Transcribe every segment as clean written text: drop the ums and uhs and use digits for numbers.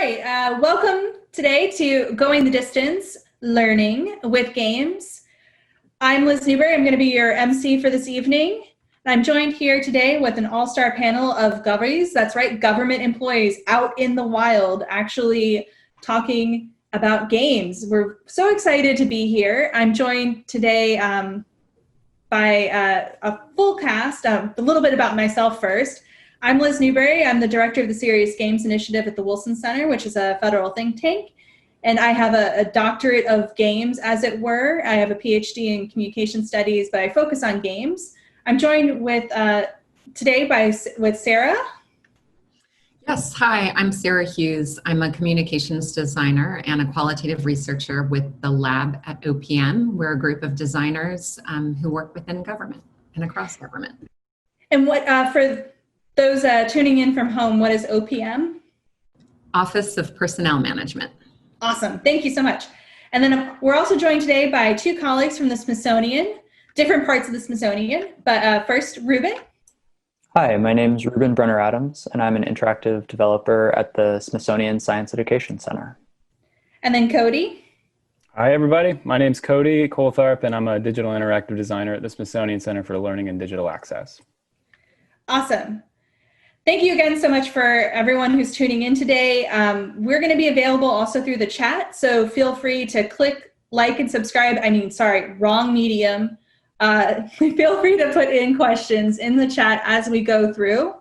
right, welcome today to Going the Distance, Learning with Games. I'm Liz Newberry. I'm going to be your MC for this evening. I'm joined here today with an all-star panel of govies, that's right, government employees out in the wild, actually talking about games. We're so excited to be here. I'm joined today by a full cast. A little bit about myself first. I'm Liz Newberry. I'm the director of the Serious Games Initiative at the Wilson Center, which is a federal think tank. And I have a doctorate of games, as it were. I have a PhD in communication studies, but I focus on games. I'm joined with today with Sarah. Yes, hi, I'm Sarah Hughes. I'm a communications designer and a qualitative researcher with the lab at OPM. We're a group of designers who work within government and across government. And what for those tuning in from home, what is OPM? Office of Personnel Management. Awesome, thank you so much. And then we're also joined today by two colleagues from the Smithsonian, different parts of the Smithsonian, but first, Ruben. Hi, my name is Ruben Brenner-Adams, and I'm an interactive developer at the Smithsonian Science Education Center. And then Cody. Hi, everybody. My name's Cody Coltharp, and I'm a digital interactive designer at the Smithsonian Center for Learning and Digital Access. Awesome. Thank you again so much for everyone who's tuning in today. We're going to be available also through the chat, so feel free to click like and subscribe. Wrong medium. Feel free to put in questions in the chat as we go through.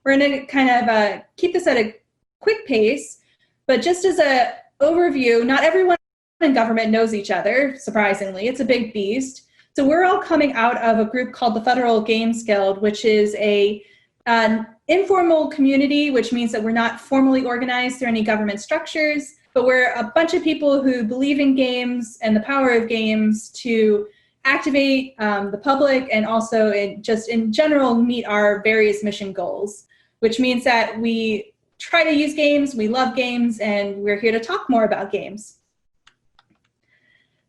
We're going to kind of keep this at a quick pace, but just as an overview, not everyone in government knows each other, surprisingly. It's a big beast. So we're all coming out of a group called the Federal Games Guild, which is an informal community, which means that we're not formally organized through any government structures, but we're a bunch of people who believe in games and the power of games to activate the public and also in general meet our various mission goals, which means that we try to use games, we love games, and we're here to talk more about games.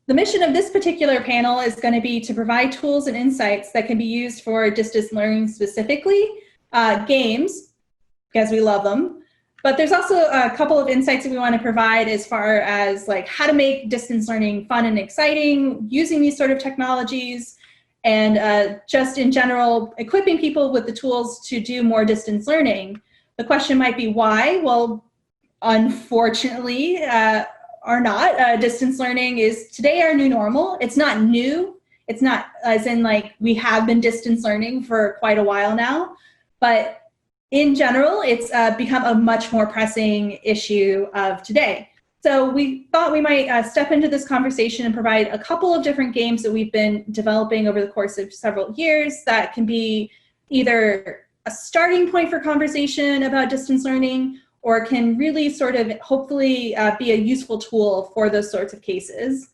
The mission of this particular panel is going to be to provide tools and insights that can be used for distance learning, specifically games, because we love them. But there's also a couple of insights that we want to provide as far as like how to make distance learning fun and exciting using these sort of technologies, and just in general, equipping people with the tools to do more distance learning. The question might be why? Well, unfortunately, or not, distance learning is today our new normal. It's not new. It's not as in like we have been distance learning for quite a while now, but in general, it's become a much more pressing issue of today. So we thought we might step into this conversation and provide a couple of different games that we've been developing over the course of several years that can be either a starting point for conversation about distance learning, or can really sort of hopefully be a useful tool for those sorts of cases.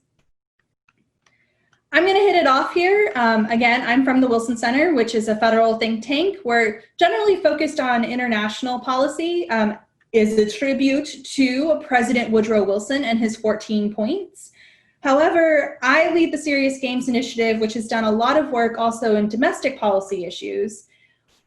I'm going to hit it off here. Again, I'm from the Wilson Center, which is a federal think tank. We're generally focused on international policy, is a tribute to President Woodrow Wilson and his 14 points. However, I lead the Serious Games Initiative, which has done a lot of work also in domestic policy issues.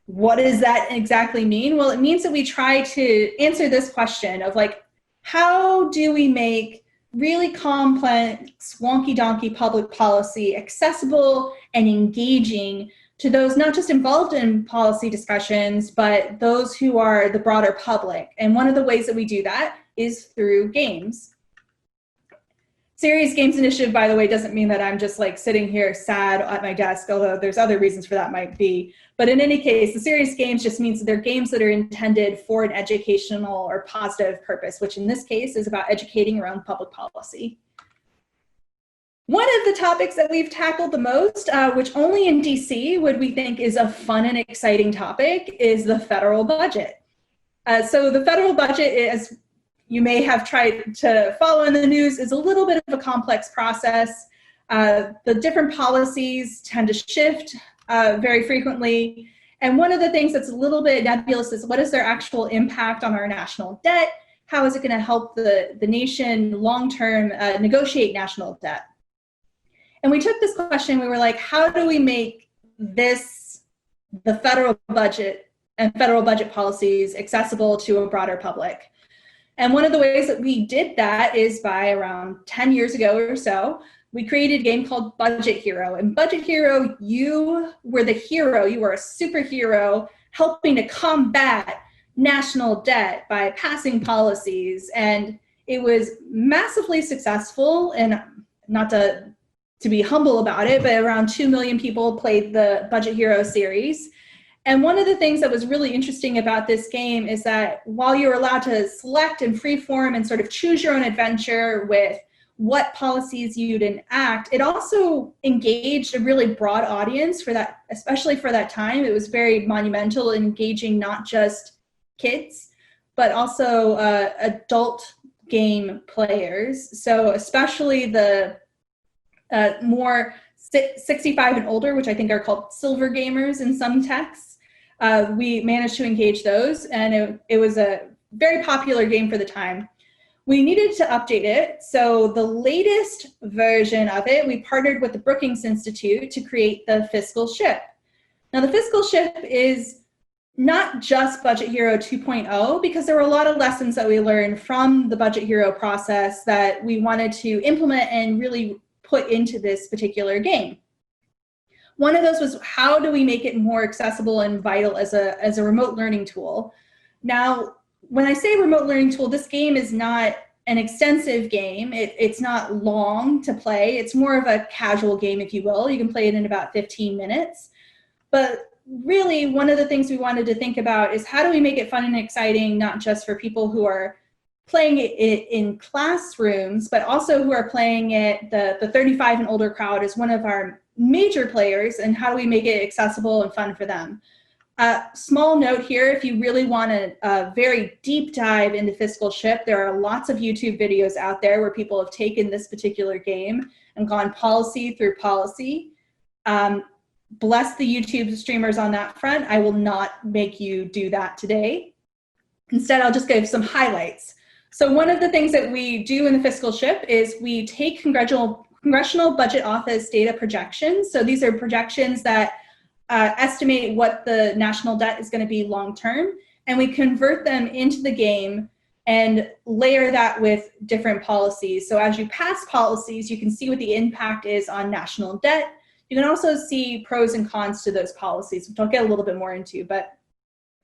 What does that exactly mean? Well, it means that we try to answer this question of like, how do we make really complex, wonky-donkey public policy accessible and engaging to those not just involved in policy discussions, but those who are the broader public? And one of the ways that we do that is through games. Serious Games Initiative, by the way, doesn't mean that I'm just like sitting here sad at my desk, although there's other reasons for that might be. But in any case, the serious games just means that they're games that are intended for an educational or positive purpose, which in this case is about educating around public policy. One of the topics that we've tackled the most, which only in DC would we think is a fun and exciting topic, is the federal budget. So the federal budget is, you may have tried to follow in the news, is a little bit of a complex process. The different policies tend to shift very frequently. And one of the things that's a little bit nebulous is what is their actual impact on our national debt? How is it going to help the nation long-term negotiate national debt? And we took this question, we were like, how do we make this, the federal budget and federal budget policies accessible to a broader public? And one of the ways that we did that is by around 10 years ago or so, we created a game called Budget Hero. And Budget Hero, you were the hero, you were a superhero helping to combat national debt by passing policies. And it was massively successful, and not to be humble about it, but around 2 million people played the Budget Hero series. And one of the things that was really interesting about this game is that while you're allowed to select and freeform and sort of choose your own adventure with what policies you'd enact, it also engaged a really broad audience for that, especially for that time. It was very monumental, engaging not just kids, but also adult game players. So especially the more 65 and older, which I think are called silver gamers in some texts, we managed to engage those, and it was a very popular game for the time. We needed to update it, so the latest version of it, we partnered with the Brookings Institute to create the Fiscal Ship. Now, the Fiscal Ship is not just Budget Hero 2.0, because there were a lot of lessons that we learned from the Budget Hero process that we wanted to implement and really put into this particular game. One of those was, how do we make it more accessible and vital as a remote learning tool? Now, when I say remote learning tool, this game is not an extensive game. It's not long to play. It's more of a casual game, if you will. You can play it in about 15 minutes. But really, one of the things we wanted to think about is, how do we make it fun and exciting, not just for people who are playing it in classrooms, but also who are playing it, the 35 and older crowd is one of our major players, and how do we make it accessible and fun for them? Small note here, if you really want a very deep dive into Fiscal Ship, there are lots of YouTube videos out there where people have taken this particular game and gone policy through policy. Bless the YouTube streamers on that front. I will not make you do that today. Instead, I'll just give some highlights. So one of the things that we do in the Fiscal Ship is we take Congressional Budget Office data projections. So these are projections that estimate what the national debt is going to be long-term, and we convert them into the game and layer that with different policies. So as you pass policies, you can see what the impact is on national debt. You can also see pros and cons to those policies, which I'll get a little bit more into. But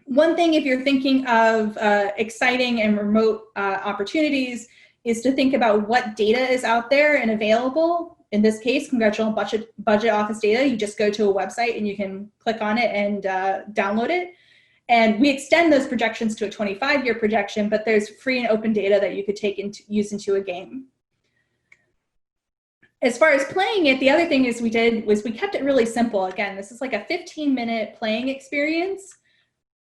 one thing, if you're thinking of exciting and remote opportunities, is to think about what data is out there and available. In this case, Congressional Budget Office data. You just go to a website and you can click on it and download it. And we extend those projections to a 25-year projection, but there's free and open data that you could take and use into a game. As far as playing it, the other thing is we kept it really simple. Again, this is like a 15-minute playing experience.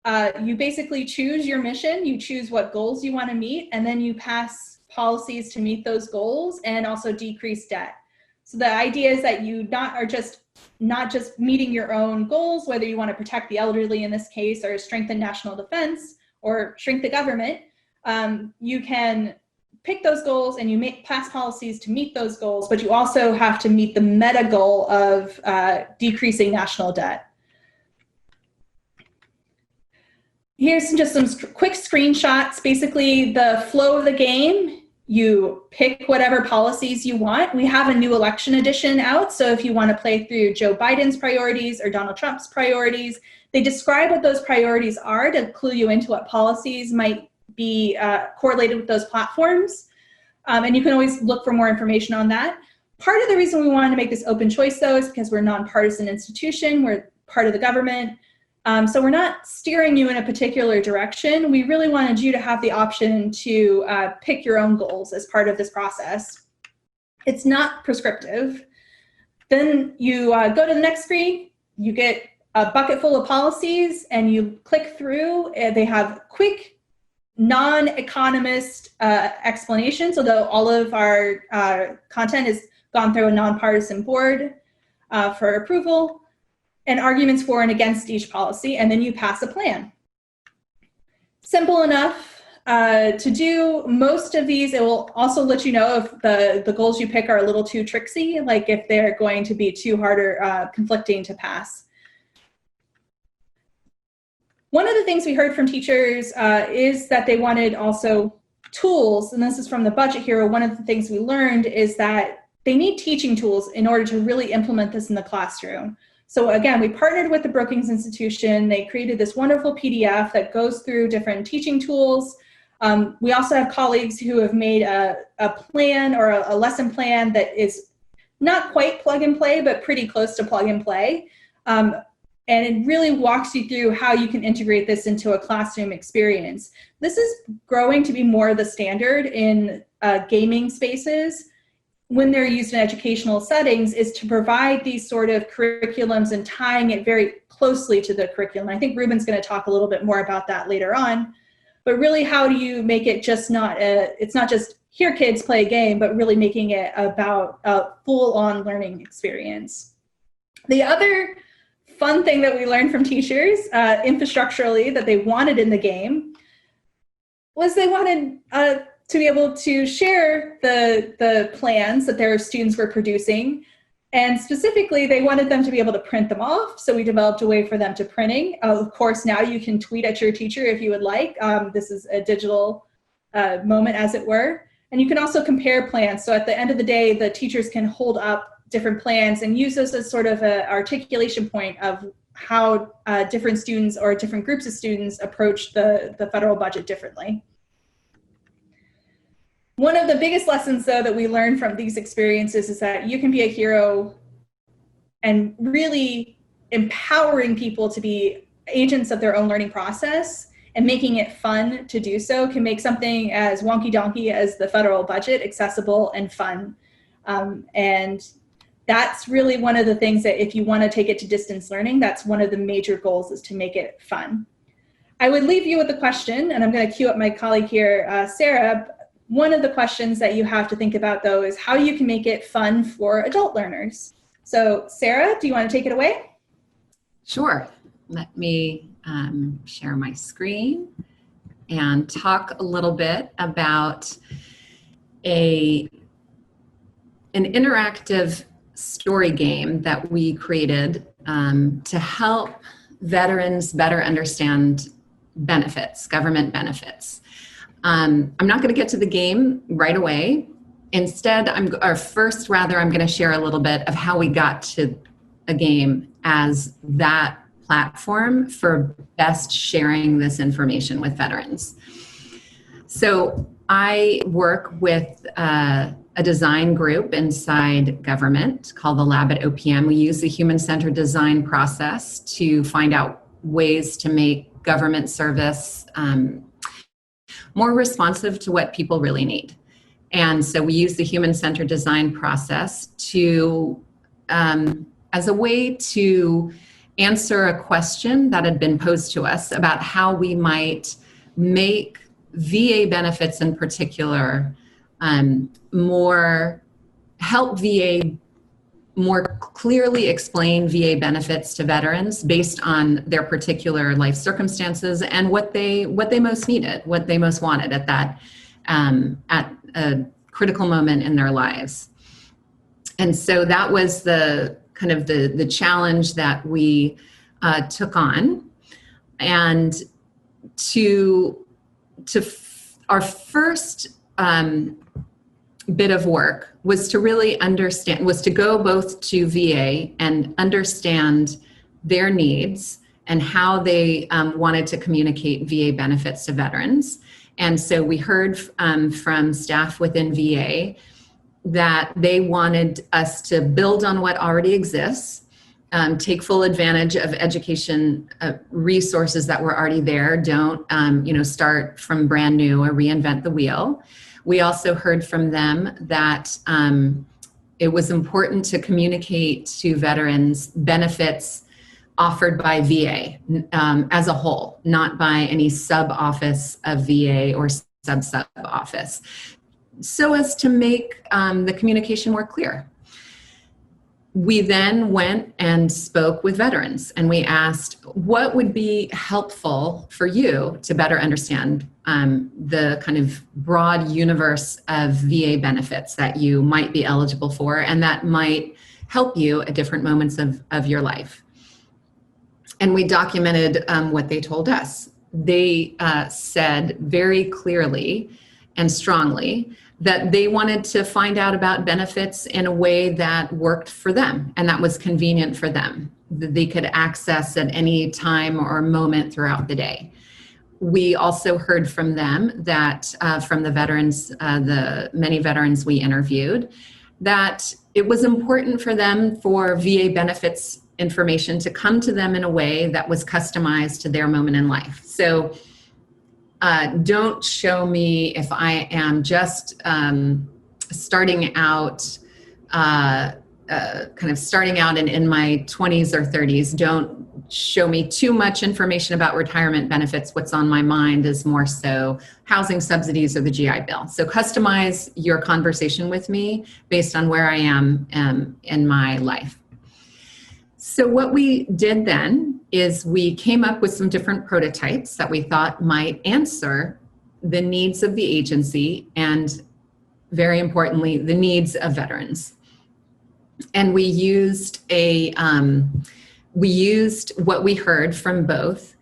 You basically choose your mission, you choose what goals you want to meet, and then you pass policies to meet those goals and also decrease debt. So the idea is that you not just meeting your own goals, whether you want to protect the elderly in this case, or strengthen national defense, or shrink the government. You can pick those goals and you pass policies to meet those goals, but you also have to meet the meta goal of decreasing national debt. Here's just some quick screenshots. Basically, the flow of the game. You pick whatever policies you want. We have a new election edition out, so if you want to play through Joe Biden's priorities or Donald Trump's priorities, they describe what those priorities are to clue you into what policies might be correlated with those platforms. And you can always look for more information on that. Part of the reason we wanted to make this open choice, though, is because we're a nonpartisan institution. We're part of the government. So we're not steering you in a particular direction. We really wanted you to have the option to pick your own goals as part of this process. It's not prescriptive. Then you go to the next screen, you get a bucket full of policies, and you click through. They have quick, non-economist explanations, although all of our content has gone through a nonpartisan board for approval, and arguments for and against each policy, and then you pass a plan. Simple enough to do. Most of these, it will also let you know if the goals you pick are a little too tricksy, like if they're going to be too hard or conflicting to pass. One of the things we heard from teachers is that they wanted also tools, and this is from the Budget Hero, one of the things we learned is that they need teaching tools in order to really implement this in the classroom. So again, we partnered with the Brookings Institution. They created this wonderful PDF that goes through different teaching tools. We also have colleagues who have made a plan or a lesson plan that is not quite plug and play, but pretty close to plug and play. And it really walks you through how you can integrate this into a classroom experience. This is growing to be more the standard in gaming spaces when they're used in educational settings, is to provide these sort of curriculums and tying it very closely to the curriculum. I think Ruben's going to talk a little bit more about that later on. But really, how do you make it just it's not just here kids play a game, but really making it about a full-on learning experience. The other fun thing that we learned from teachers infrastructurally that they wanted in the game was they wanted to be able to share the plans that their students were producing. And specifically, they wanted them to be able to print them off. So we developed a way for them to printing. Of course, now you can tweet at your teacher if you would like. This is a digital moment, as it were. And you can also compare plans. So at the end of the day, the teachers can hold up different plans and use this as sort of an articulation point of how different students or different groups of students approach the federal budget differently. One of the biggest lessons, though, that we learned from these experiences is that you can be a hero, and really empowering people to be agents of their own learning process and making it fun to do so can make something as wonky donkey as the federal budget accessible and fun. And that's really one of the things that if you want to take it to distance learning, that's one of the major goals, is to make it fun. I would leave you with a question, and I'm going to cue up my colleague here, Sarah. One of the questions that you have to think about, though, is how you can make it fun for adult learners. So Sarah, do you want to take it away? Sure. Let me share my screen and talk a little bit about an interactive story game that we created to help veterans better understand benefits, government benefits. I'm not going to get to the game right away. Instead, I'm going to share a little bit of how we got to a game as that platform for best sharing this information with veterans. So I work with a design group inside government called the Lab at OPM. We use the human-centered design process to find out ways to make government service more responsive to what people really need. And so we use the human-centered design process to, as a way to answer a question that had been posed to us about how we might make VA benefits in particular help VA more clearly explain VA benefits to veterans based on their particular life circumstances and what they most needed, what they most wanted at that at a critical moment in their lives. And so that was the kind of the challenge that we took on. And our first bit of work was to really go both to VA and understand their needs and how they wanted to communicate VA benefits to veterans. And so we heard from staff within VA that they wanted us to build on what already exists, take full advantage of education resources that were already there. Don't start from brand new or reinvent the wheel. We also heard from them that it was important to communicate to veterans benefits offered by VA as a whole, not by any sub-office of VA or sub-office, so as to make the communication more clear. We then went and spoke with veterans, and we asked, what would be helpful for you to better understand the kind of broad universe of VA benefits that you might be eligible for and that might help you at different moments of your life? And we documented what they told us. They said very clearly and strongly that they wanted to find out about benefits in a way that worked for them and that was convenient for them, that they could access at any time or moment throughout the day. We also heard from them that, from the veterans, the many veterans we interviewed, that it was important for them for VA benefits information to come to them in a way that was customized to their moment in life. So don't show me if I am just starting out, kind of starting out in my 20s or 30s. Don't show me too much information about retirement benefits. What's on my mind is more so housing subsidies or the GI Bill. So customize your conversation with me based on where I am in my life. So what we did then is we came up with some different prototypes that we thought might answer the needs of the agency and, very importantly, the needs of veterans. And we used what we heard from both,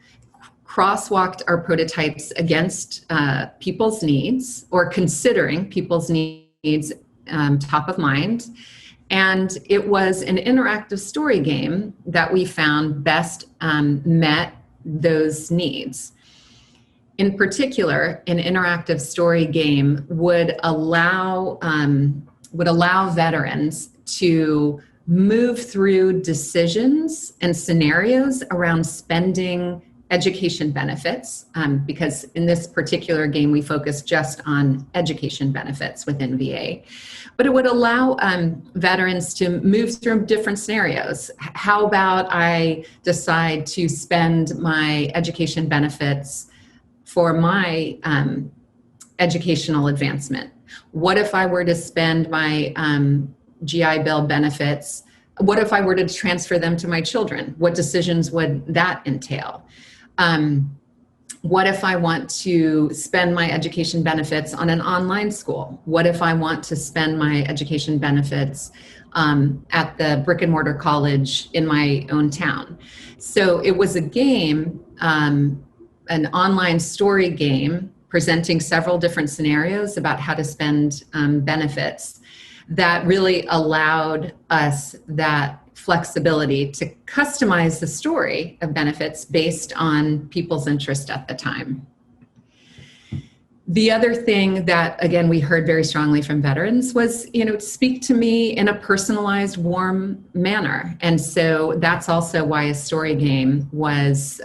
crosswalked our prototypes against people's needs, or considering people's needs top of mind. And it was an interactive story game that we found best met those needs. In particular, an interactive story game would allow veterans to move through decisions and scenarios around spending education benefits, because in this particular game, we focused just on education benefits within VA. But it would allow veterans to move through different scenarios. How about I decide to spend my education benefits for my educational advancement? What if I were to spend my GI Bill benefits? What if I were to transfer them to my children? What decisions would that entail? What if I want to spend my education benefits on an online school? What if I want to spend my education benefits at the brick and mortar college in my own town? So it was a game, an online story game, presenting several different scenarios about how to spend benefits that really allowed us that flexibility to customize the story of benefits based on people's interest at the time. The other thing that, again, we heard very strongly from veterans was, speak to me in a personalized, warm manner. And so that's also why a story game was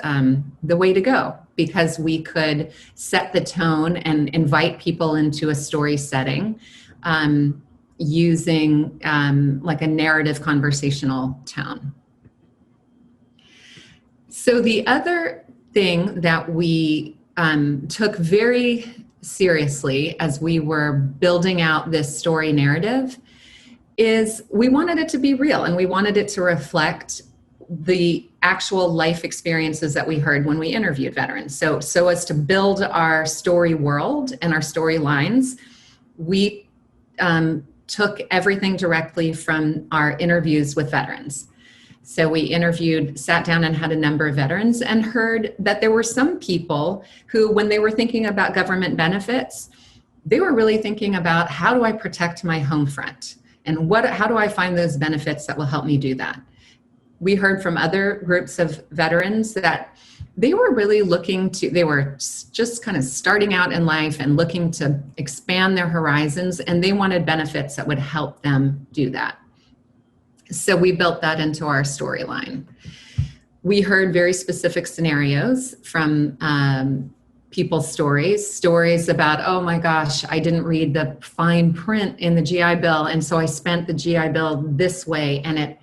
the way to go, because we could set the tone and invite people into a story setting using like a narrative conversational tone. So the other thing that we took very seriously as we were building out this story narrative is we wanted it to be real, and we wanted it to reflect the actual life experiences that we heard when we interviewed veterans. So as to build our story world and our storylines, we took everything directly from our interviews with veterans. So we sat down and had a number of veterans and heard that there were some people who, when they were thinking about government benefits, they were really thinking about, how do I protect my home front? And how do I find those benefits that will help me do that? We heard from other groups of veterans that they were really they were just kind of starting out in life and looking to expand their horizons, and they wanted benefits that would help them do that. So we built that into our storyline. We heard very specific scenarios from people's stories about, oh my gosh, I didn't read the fine print in the GI Bill, and so I spent the GI Bill this way, and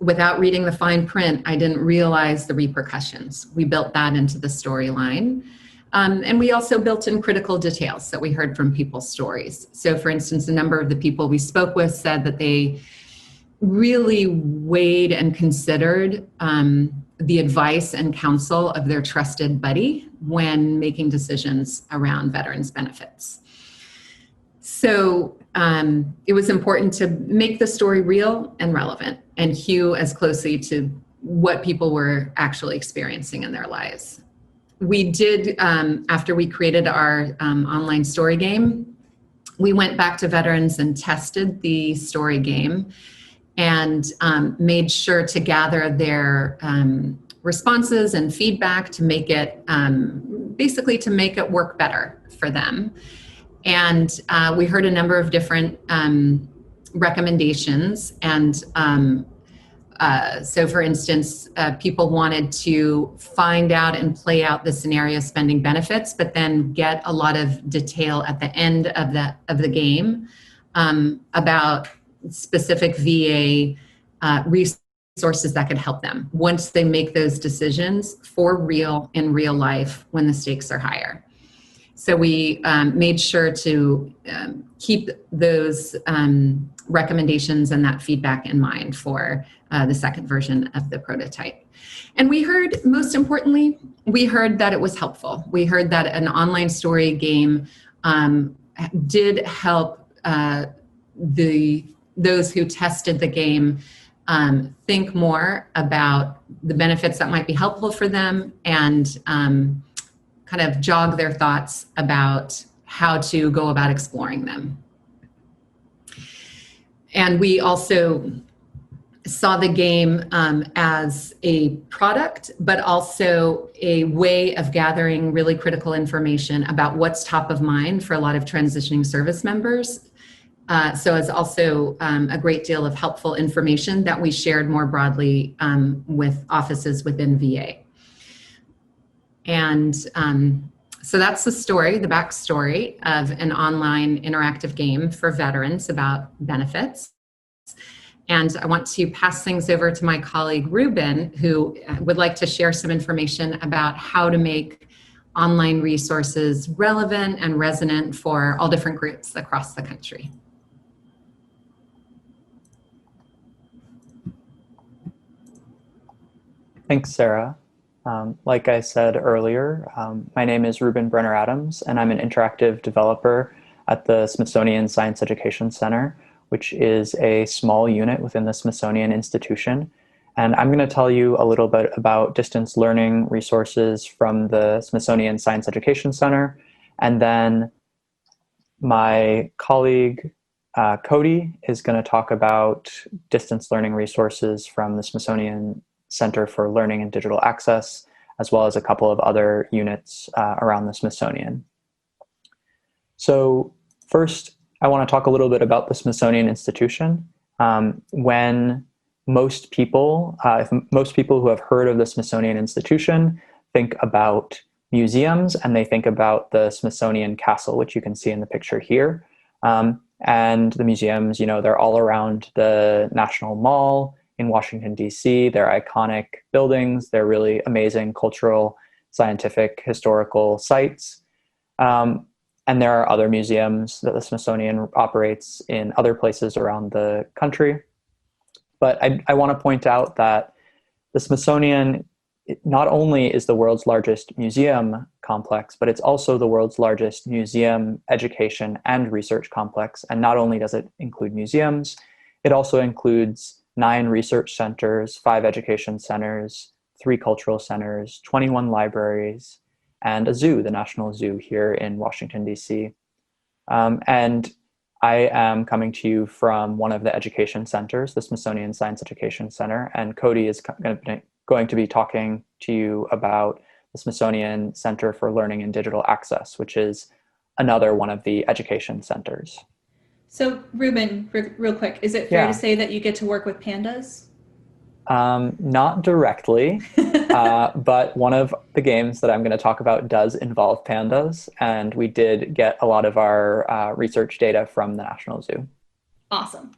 without reading the fine print, I didn't realize the repercussions. We built that into the storyline. And we also built in critical details that we heard from people's stories. So for instance, a number of the people we spoke with said that they really weighed and considered the advice and counsel of their trusted buddy when making decisions around veterans' benefits. So it was important to make the story real and relevant and hew as closely to what people were actually experiencing in their lives. we did, after we created our online story game, we went back to veterans and tested the story game and made sure to gather their responses and feedback to make it, basically to make it work better for them. And we heard a number of different recommendations. And so for instance, people wanted to find out and play out the scenario spending benefits, but then get a lot of detail at the end of the game about specific VA resources that could help them once they make those decisions for real in real life when the stakes are higher. So we made sure to keep those recommendations and that feedback in mind for the second version of the prototype. And we heard, most importantly, we heard that it was helpful. We heard that an online story game did help those who tested the game think more about the benefits that might be helpful for them and kind of jog their thoughts about how to go about exploring them. And we also saw the game as a product, but also a way of gathering really critical information about what's top of mind for a lot of transitioning service members. So it's also a great deal of helpful information that we shared more broadly with offices within VA. And so that's the story, the backstory of an online interactive game for veterans about benefits. And I want to pass things over to my colleague, Ruben, who would like to share some information about how to make online resources relevant and resonant for all different groups across the country. Thanks, Sarah. Like I said earlier, my name is Ruben Brenner Adams, and I'm an interactive developer at the Smithsonian Science Education Center, which is a small unit within the Smithsonian Institution. And I'm going to tell you a little bit about distance learning resources from the Smithsonian Science Education Center. And then my colleague, Cody, is going to talk about distance learning resources from the Smithsonian Center for Learning and Digital Access, as well as a couple of other units around the Smithsonian. So first, I want to talk a little bit about the Smithsonian Institution. When most people, if most people who have heard of the Smithsonian Institution think about museums, and they think about the Smithsonian Castle, which you can see in the picture here. And the museums, you know, they're all around the National Mall in Washington, D.C. They're iconic buildings. They're really amazing cultural, scientific, historical sites. And there are other museums that the Smithsonian operates in other places around the country. But I want to point out that the Smithsonian not only is the world's largest museum complex, but it's also the world's largest museum education and research complex. And not only does it include museums, it also includes 9 research centers, 5 education centers, 3 cultural centers, 21 libraries, and a zoo, the National Zoo here in Washington, D.C. And I am coming to you from one of the education centers, the Smithsonian Science Education Center, and Cody is going to be talking to you about the Smithsonian Center for Learning and Digital Access, which is another one of the education centers. So Ruben, real quick, is it fair to say that you get to work with pandas? Not directly, but one of the games that I'm going to talk about does involve pandas, and we did get a lot of our research data from the National Zoo. Awesome.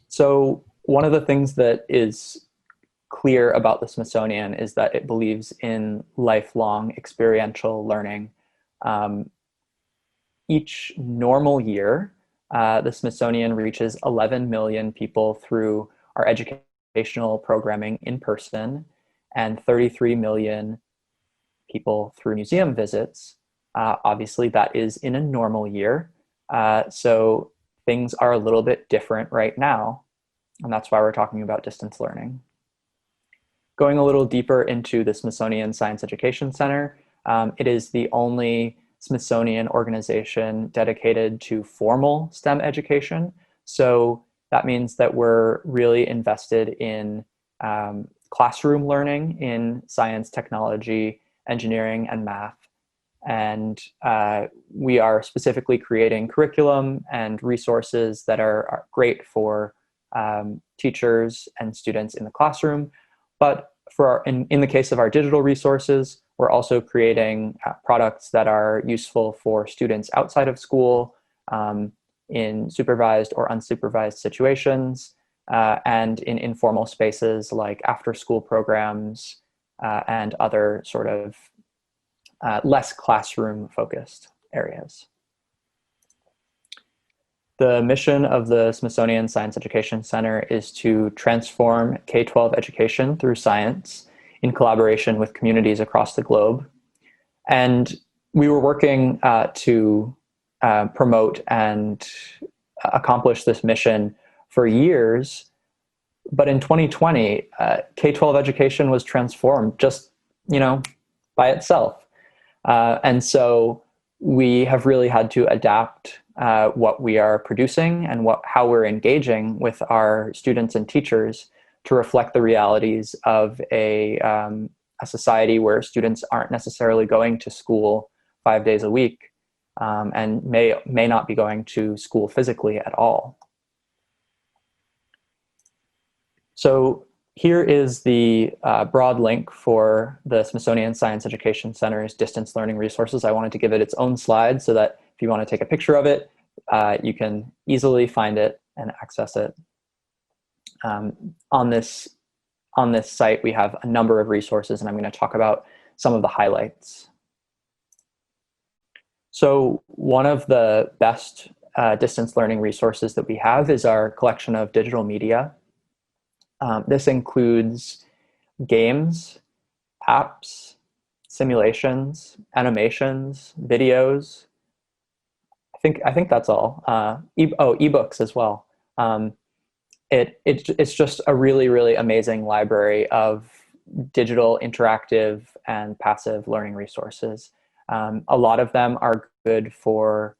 So one of the things that is clear about the Smithsonian is that it believes in lifelong experiential learning. Each normal year, the Smithsonian reaches 11 million people through our educational programming in person and 33 million people through museum visits. Obviously, that is in a normal year. So things are a little bit different right now. And that's why we're talking about distance learning. going a little deeper into the Smithsonian Science Education Center, it is the only Smithsonian organization dedicated to formal STEM education. So that means that we're really invested in classroom learning in science, technology, engineering, and math. And we are specifically creating curriculum and resources that are great for teachers and students in the classroom. But in the case of our digital resources, we're also creating products that are useful for students outside of school, in supervised or unsupervised situations, and in informal spaces like after-school programs and other sort of less classroom-focused areas. The mission of the Smithsonian Science Education Center is to transform K-12 education through science in collaboration with communities across the globe. And we were working to promote and accomplish this mission for years. But in 2020, K-12 education was transformed just, by itself. And so we have really had to adapt what we are producing and how we're engaging with our students and teachers to reflect the realities of a society where students aren't necessarily going to school 5 days a week, and may not be going to school physically at all. So here is the broad link for the Smithsonian Science Education Center's distance learning resources. I wanted to give it its own slide so that if you want to take a picture of it, you can easily find it and access it. On this site, we have a number of resources, and I'm going to talk about some of the highlights. So one of the best distance learning resources that we have is our collection of digital media. This includes games, apps, simulations, animations, videos. I think that's all. Ebooks as well. It's just a really, really amazing library of digital, interactive, and passive learning resources. A lot of them are good for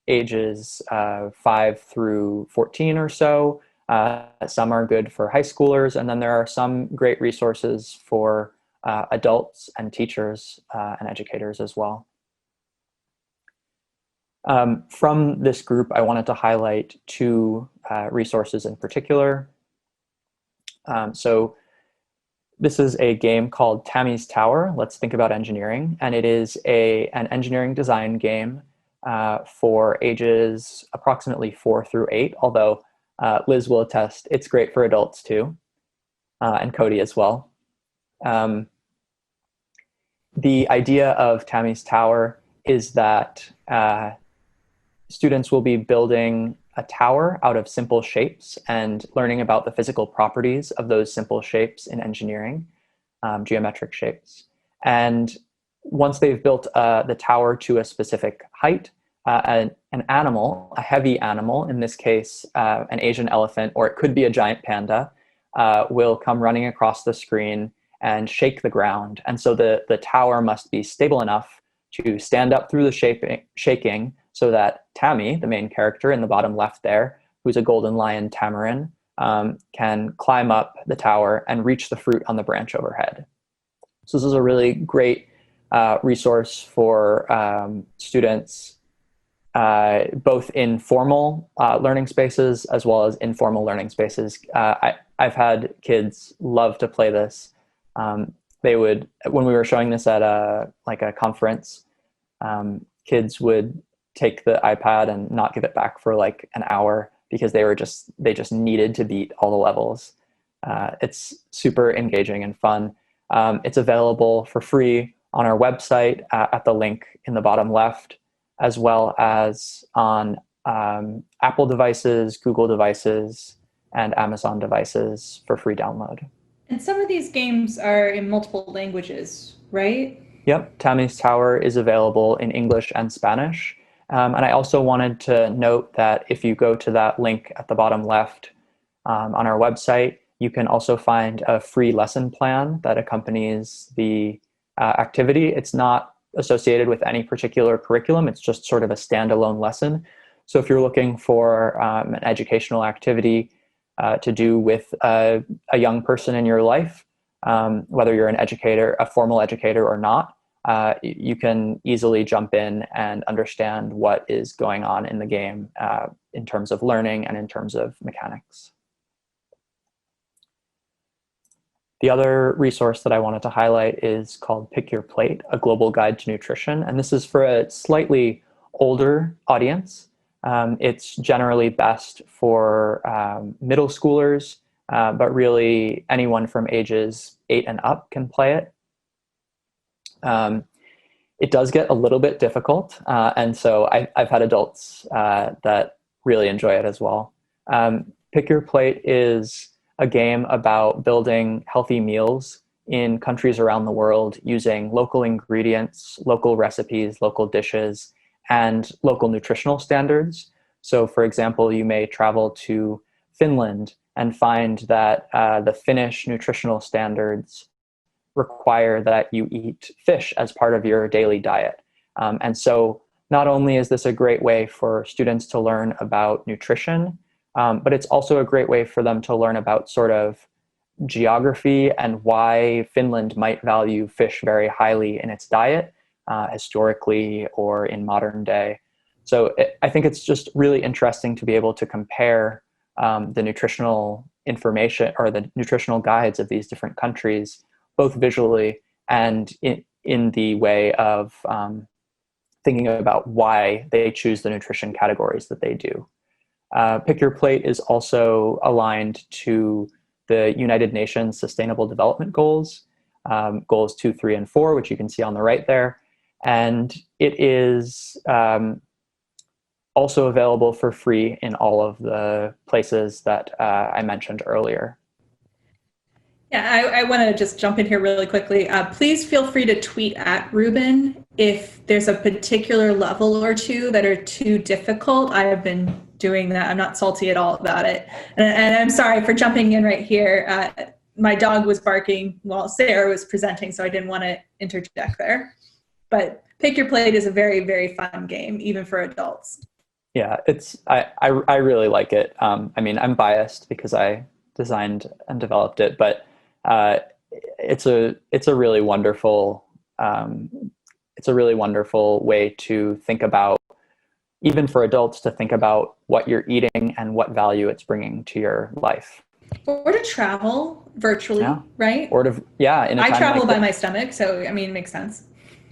ages 5 through 14 or so. Some are good for high schoolers, and then there are some great resources for adults and teachers and educators as well. From this group, I wanted to highlight two resources in particular. So this is a game called Tami's Tower, Let's Think About Engineering, and it is an engineering design game for ages approximately 4 through 8, although Liz will attest it's great for adults too, and Cody as well. The idea of Tami's Tower is that students will be building a tower out of simple shapes and learning about the physical properties of those simple shapes in engineering, geometric shapes. And once they've built the tower to a specific height, an animal, a heavy animal, in this case, an Asian elephant, or it could be a giant panda, will come running across the screen and shake the ground. And so the tower must be stable enough to stand up through the shaking so that Tami, the main character in the bottom left there, who's a golden lion tamarin, can climb up the tower and reach the fruit on the branch overhead. So this is a really great resource for students, both in formal learning spaces as well as informal learning spaces. I've had kids love to play this. They would, when we were showing this at a conference, kids would take the iPad and not give it back for like an hour because they just needed to beat all the levels. It's super engaging and fun. It's available for free on our website at the link in the bottom left, as well as on Apple devices, Google devices, and Amazon devices for free download. And some of these games are in multiple languages, right? Yep, Tami's Tower is available in English and Spanish. And I also wanted to note that if you go to that link at the bottom left on our website, You can also find a free lesson plan that accompanies the activity. It's not associated with any particular curriculum. It's just sort of a standalone lesson. So if you're looking for an educational activity to do with a young person in your life, whether you're an educator, a formal educator or not, you can easily jump in and understand what is going on in the game in terms of learning and in terms of mechanics. The other resource that I wanted to highlight is called Pick Your Plate, a global guide to nutrition. And this is for a slightly older audience. It's generally best for middle schoolers, but really anyone from ages 8 and up can play it. It does get a little bit difficult, and so I've had adults that really enjoy it as well. Pick Your Plate is a game about building healthy meals in countries around the world using local ingredients, local recipes, local dishes, and local nutritional standards. So for example, you may travel to Finland and find that the Finnish nutritional standards require that you eat fish as part of your daily diet. And so not only is this a great way for students to learn about nutrition, but it's also a great way for them to learn about sort of geography and why Finland might value fish very highly in its diet, historically or in modern day. So I think it's just really interesting to be able to compare the nutritional information or the nutritional guides of these different countries, both visually and in the way of thinking about why they choose the nutrition categories that they do. Pick Your Plate is also aligned to the United Nations Sustainable Development Goals, goals 2, 3, and 4, which you can see on the right there. And it is also available for free in all of the places that I mentioned earlier. Yeah, I want to just jump in here really quickly. Please feel free to tweet at Ruben if there's a particular level or two that are too difficult. I have been doing that. I'm not salty at all about it. And I'm sorry for jumping in right here. My dog was barking while Sarah was presenting, so I didn't want to interject there. But Pick Your Plate is a very, very fun game, even for adults. Yeah, I really like it. I mean, I'm biased because I designed and developed it, but it's a really wonderful way to think about, even for adults, to think about what you're eating and what value it's bringing to your life. Or to travel virtually, yeah. Right? Or to, yeah. In a I travel like by my stomach, so I mean, it makes sense.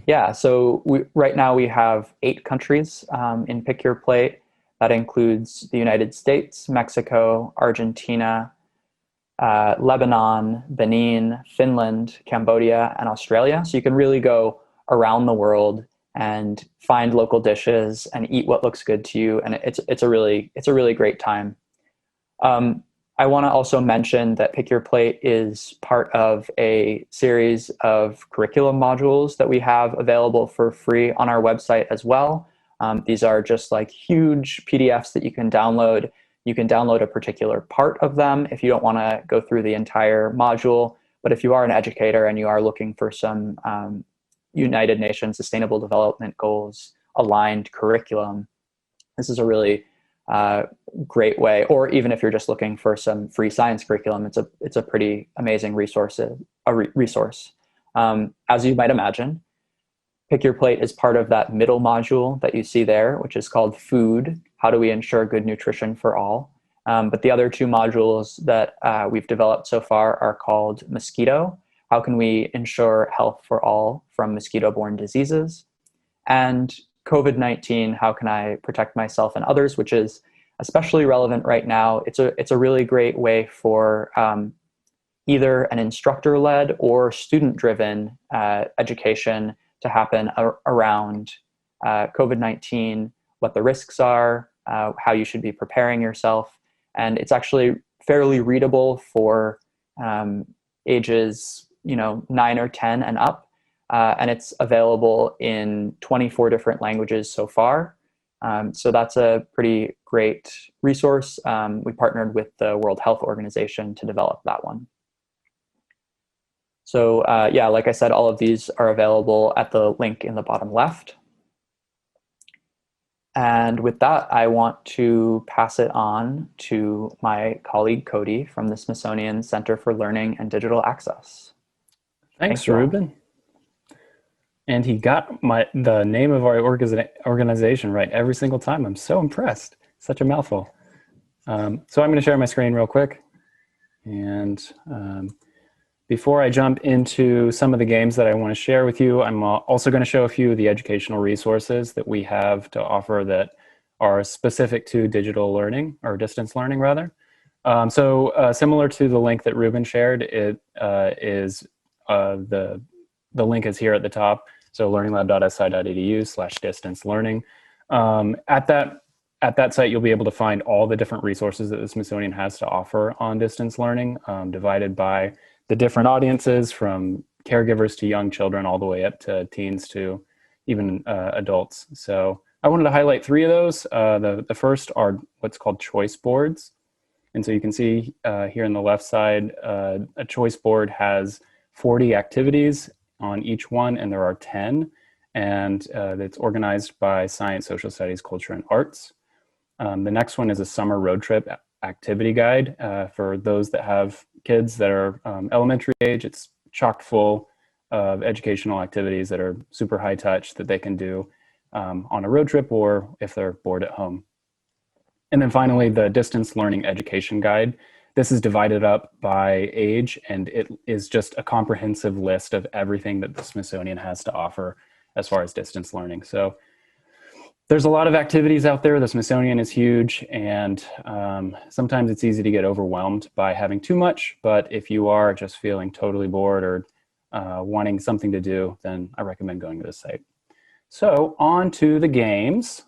Yeah, so right now we have 8 countries in Pick Your Plate. That includes the United States, Mexico, Argentina, Lebanon, Benin, Finland, Cambodia, and Australia. So you can really go around the world and find local dishes and eat what looks good to you, and it's a really great time. I want to also mention that Pick Your Plate is part of a series of curriculum modules that we have available for free on our website as well. These are just like huge PDFs that you can download. You can download a particular part of them if you don't want to go through the entire module. But if you are an educator and you are looking for some United Nations Sustainable Development Goals aligned curriculum, this is a really great way. Or even if you're just looking for some free science curriculum, it's a pretty amazing resource. As you might imagine, Pick Your Plate is part of that middle module that you see there, which is called Food: How Do We Ensure Good Nutrition for All? But the other 2 modules that we've developed so far are called Mosquito: How Can We Ensure Health for All from Mosquito-Borne Diseases? And COVID-19: How Can I Protect Myself and Others? Which is especially relevant right now. It's a really great way for either an instructor-led or student-driven education to happen around COVID-19, what the risks are, how you should be preparing yourself. And it's actually fairly readable for ages 9 or 10 and up. And it's available in 24 different languages so far. So that's a pretty great resource. We partnered with the World Health Organization to develop that one. So yeah, like I said, all of these are available at the link in the bottom left. And with that, I want to pass it on to my colleague, Cody, from the Smithsonian Center for Learning and Digital Access. Thanks, Ruben. And he got the name of our organization right every single time. I'm so impressed. Such a mouthful. So I'm going to share my screen real quick. And before I jump into some of the games that I want to share with you, I'm also going to show a few of the educational resources that we have to offer that are specific to digital learning, or distance learning rather. Similar to the link that Ruben shared, the link is here at the top. So learninglab.si.edu/distance learning. At that site, you'll be able to find all the different resources that the Smithsonian has to offer on distance learning, divided by the different audiences, from caregivers to young children, all the way up to teens to even adults. So I wanted to highlight three of those. The first are what's called choice boards. And so you can see here on the left side, a choice board has 40 activities on each one, and there are 10. And it's organized by science, social studies, culture, and arts. The next one is a summer road trip activity guide for those that have kids that are elementary age. It's chock full of educational activities that are super high touch that they can do on a road trip, or if they're bored at home. And then finally, the distance learning education guide. This is divided up by age, and it is just a comprehensive list of everything that the Smithsonian has to offer as far as distance learning. So there's a lot of activities out there. The Smithsonian is huge, and sometimes it's easy to get overwhelmed by having too much. But if you are just feeling totally bored or wanting something to do, then I recommend going to this site. So on to the games.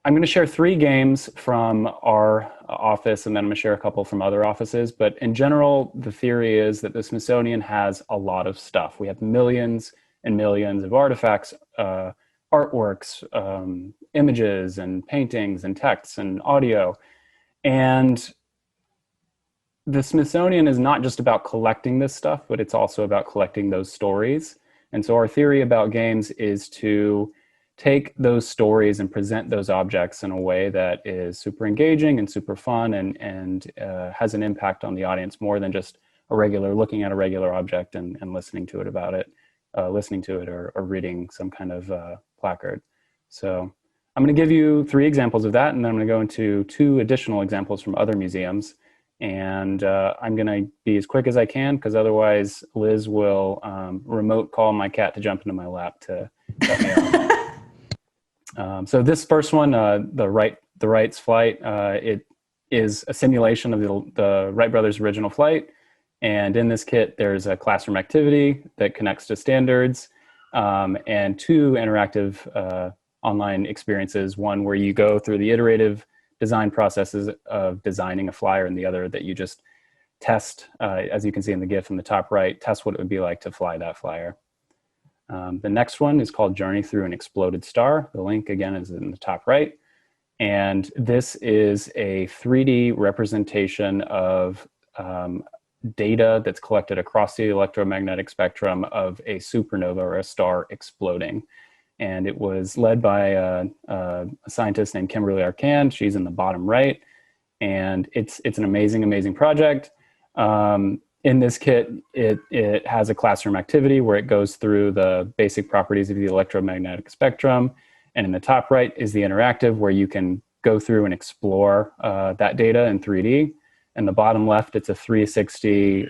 I'm going to share 3 games from our office, and then I'm going to share a couple from other offices. But in general, the theory is that the Smithsonian has a lot of stuff. We have millions and millions of artifacts, artworks, images and paintings and texts and audio. And the Smithsonian is not just about collecting this stuff, but it's also about collecting those stories. And so our theory about games is to take those stories and present those objects in a way that is super engaging and super fun, and has an impact on the audience more than just looking at a regular object and listening to it or reading some kind of placard. So I'm going to give you 3 examples of that, and then I'm going to go into 2 additional examples from other museums. And I'm going to be as quick as I can, because otherwise Liz will remote call my cat to jump into my lap to cut me off. So this first one, the Wright's flight, it is a simulation of the Wright brothers' original flight. And in this kit, there's a classroom activity that connects to standards, and 2 interactive online experiences, one where you go through the iterative design processes of designing a flyer, and the other that you just test, as you can see in the GIF in the top right, test what it would be like to fly that flyer. The next one is called Journey Through an Exploded Star. The link, again, is in the top right. And this is a 3D representation of data that's collected across the electromagnetic spectrum of a supernova, or a star, exploding. And it was led by a scientist named Kimberly Arcand. She's in the bottom right. And it's an amazing, amazing project. In this kit, it has a classroom activity where it goes through the basic properties of the electromagnetic spectrum. And in the top right is the interactive, where you can go through and explore that data in 3D. And the bottom left, it's a 360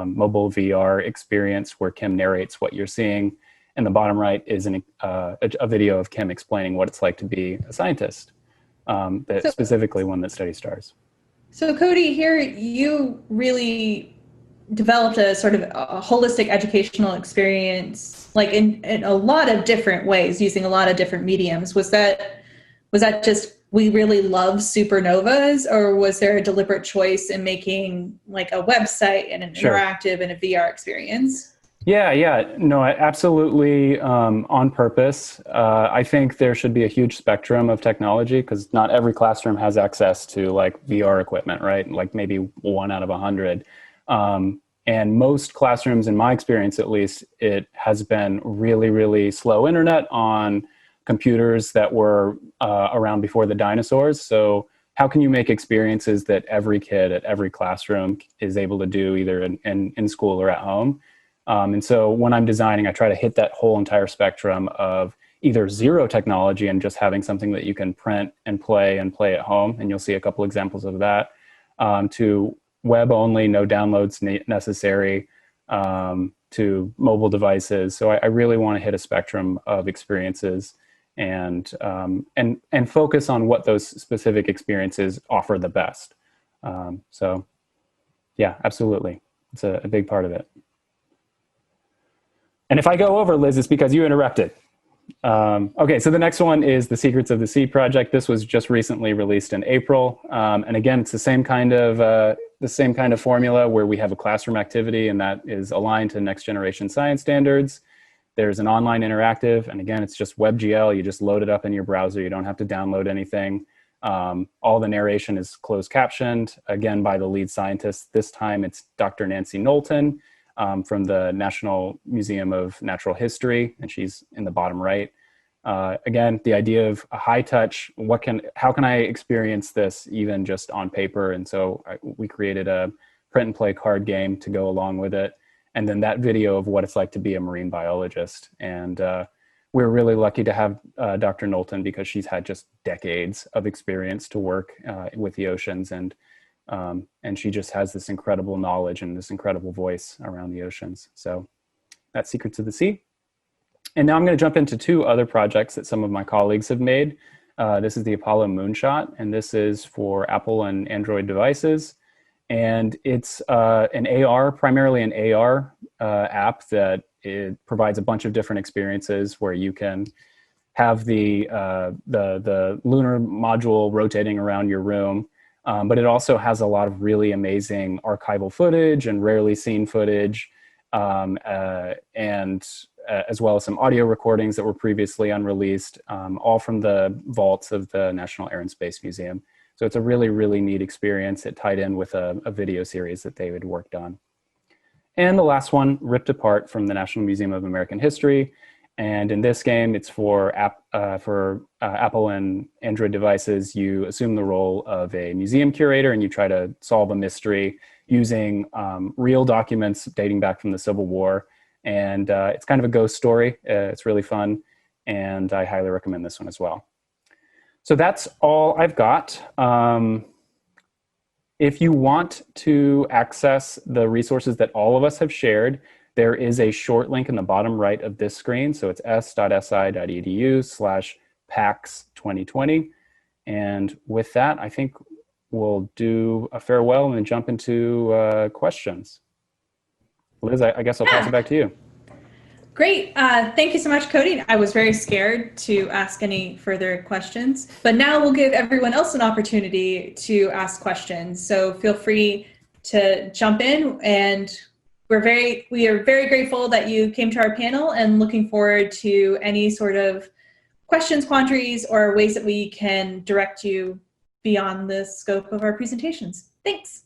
mobile VR experience where Kim narrates what you're seeing. And the bottom right is a video of Kim explaining what it's like to be a scientist, specifically one that studies stars. So Cody, here you really developed a sort of a holistic educational experience, like in a lot of different ways, using a lot of different mediums. Was that just, we really love supernovas, or was there a deliberate choice in making like a website and an interactive and a VR experience? Yeah. No, absolutely on purpose. I think there should be a huge spectrum of technology because not every classroom has access to like VR equipment, right? Like maybe 1 out of 100. And most classrooms, in my experience at least, it has been really, really slow internet on computers that were around before the dinosaurs. So how can you make experiences that every kid at every classroom is able to do either in school or at home? And so when I'm designing, I try to hit that whole entire spectrum of either zero technology and just having something that you can print and play at home. And you'll see a couple examples of that, to web only, no downloads necessary, to mobile devices. So I really want to hit a spectrum of experiences and focus on what those specific experiences offer the best. So yeah, absolutely. It's a big part of it. And if I go over, Liz, it's because you interrupted. Okay, so the next one is the Secrets of the Sea project. This was just recently released in April. And again, it's the same kind of formula where we have a classroom activity and that is aligned to next generation science standards. There's an online interactive, and again, it's just WebGL. You just load it up in your browser. You don't have to download anything. All the narration is closed captioned, again, by the lead scientist. This time it's Dr. Nancy Knowlton from the National Museum of Natural History, and she's in the bottom right. Again, the idea of a high touch, how can I experience this even just on paper? And so we created a print and play card game to go along with it. And then that video of what it's like to be a marine biologist. And we're really lucky to have Dr. Knowlton because she's had just decades of experience to work with the oceans. And she just has this incredible knowledge and this incredible voice around the oceans. So that's Secrets of the Sea. And now I'm going to jump into two other projects that some of my colleagues have made. This is the Apollo Moonshot, and this is for Apple and Android devices. And it's primarily an AR app that it provides a bunch of different experiences where you can have the lunar module rotating around your room. But it also has a lot of really amazing archival footage and rarely seen footage, and as well as some audio recordings that were previously unreleased, all from the vaults of the National Air and Space Museum. So it's a really, really neat experience. It tied in with a video series that they had worked on. And the last one, Ripped Apart, from the National Museum of American History. And in this game, it's for Apple and Android devices. You assume the role of a museum curator and you try to solve a mystery using real documents dating back from the Civil War. And it's kind of a ghost story. It's really fun. And I highly recommend this one as well. So that's all I've got. If you want to access the resources that all of us have shared, there is a short link in the bottom right of this screen. So it's s.si.edu/PAX2020. And with that, I think we'll do a farewell and then jump into questions. Liz, I guess I'll pass it back to you. Great. Thank you so much, Cody. I was very scared to ask any further questions, but now we'll give everyone else an opportunity to ask questions. So feel free to jump in, and we are very grateful that you came to our panel and looking forward to any sort of questions, quandaries, or ways that we can direct you beyond the scope of our presentations. Thanks.